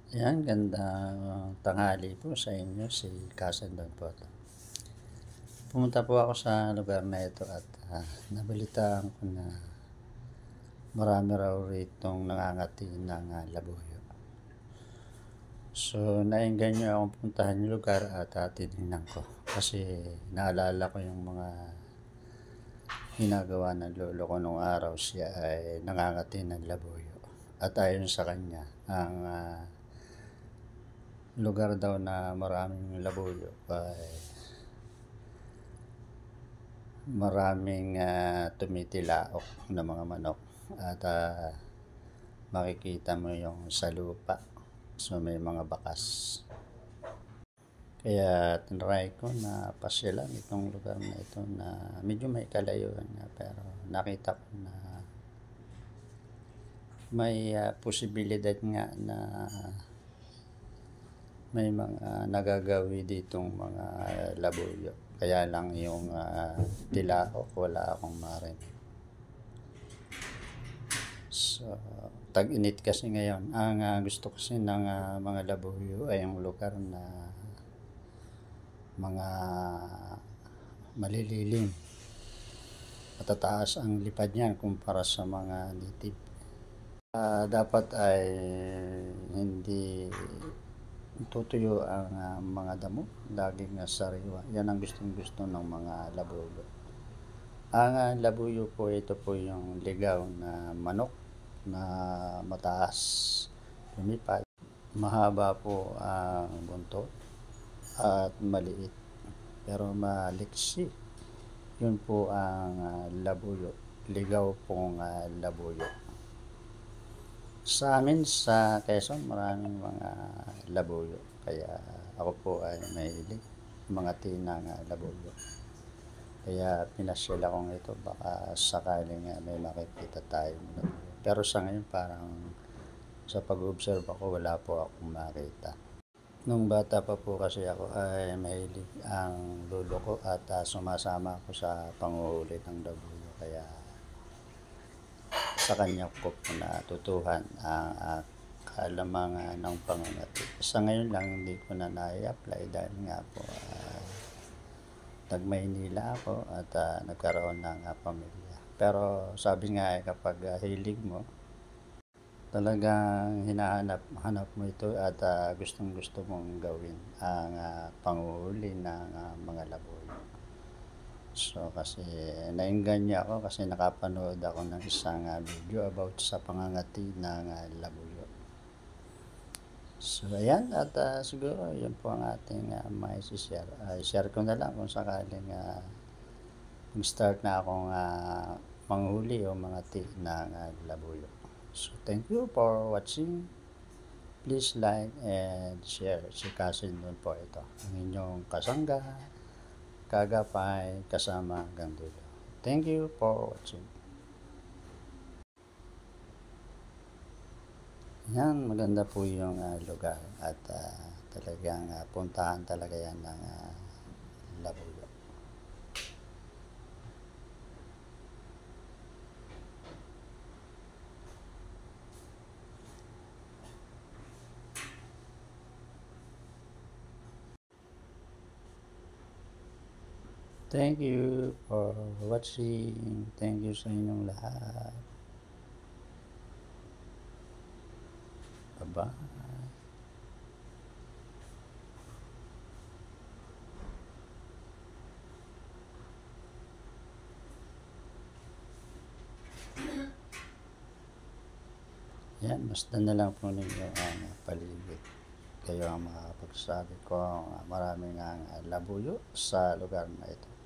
Yan, gandang tanghali po sa inyo, si Cousin Don po 'to. Pumunta po ako sa lugar na ito at, nabalitaan ko na marami raw ritong nangangati ng, labuyo. So, naengganyo akong puntahan yung lugar at, tinignan ko kasi naalala ko yung mga ginagawa ng lolo ko nung araw siya ay nangangati ng labuyo. At ayon sa kanya, ang, lugar daw na maraming labuyo ay maraming, tumitilaok na mga manok at, makikita mo yung sa lupa. So, may mga bakas. Kaya tinry ko na pasyalan itong lugar na ito na medyo may kalayuan nga pero nakita ko na may, posibilidad nga na may mga nagagawi ditong mga labuyo. Kaya lang yung, tilaok wala akong marinig. So, tag-init kasi ngayon. Ang, gusto kasi ng, mga labuyo ay yung lugar na mga malililim. Matataas ang lipad niyan kumpara sa mga native. Dapat ay hindi tutuyo ang, mga damo, laging sariwa. Yan ang gustong-gusto ng mga labuyo. Ang, labuyo po, ito po yung ligaw na manok na mataas lumipad. Mahaba po ang buntot at maliit pero maliksi. Yun po ang, labuyo. Ligaw pong, labuyo. Sa amin sa Quezon maraming mga labuyo kaya ako po ay mahilig mga tinang labuyo. Kaya pinasyal akong ito baka sakaling may makikita tayong labuyo. Pero sa ngayon parang sa pag-observe ako wala po akong makita. Nung bata pa po kasi ako ay mahilig ang lolo ko at, sumasama ako sa panghuhuli ng labuyo kaya sa kanya ko po natutuhan ang, kaalamangan ng pangangati. Sa ngayon lang hindi ko na nai-apply dahil nga po, nag-Maynila ako at, nagkaroon ng, pamilya. Pero sabi nga kapag, hilig mo, talagang hinahanap mo ito at, gustong-gusto mong gawin ang, panghuhuli ng, mga labuyo. So, kasi naengganyo ako kasi nakapanood ako ng isang, video about sa pangangati ng, labuyo. So, ayan at, siguro yun po ang ating, mai-share. I-share ko na lang kung sakaling, mag-start na akong, manghuli o mangati ng, labuyo. So, thank you for watching. Please like and share. Si Cousin Don po ito. Ang inyong kasangga, kagapay, kasama hanggang dulo. Thank you for watching. Yan, maganda po yung, lugar at, talagang, puntahan talaga yan ng, labuyo. Thank you for watching. Thank you sa inyong lahat. Bye-bye. Yan, basta na lang po ninyo ang paligid. Kayo ang makapagsabi ko maraming ang labuyo sa lugar na ito.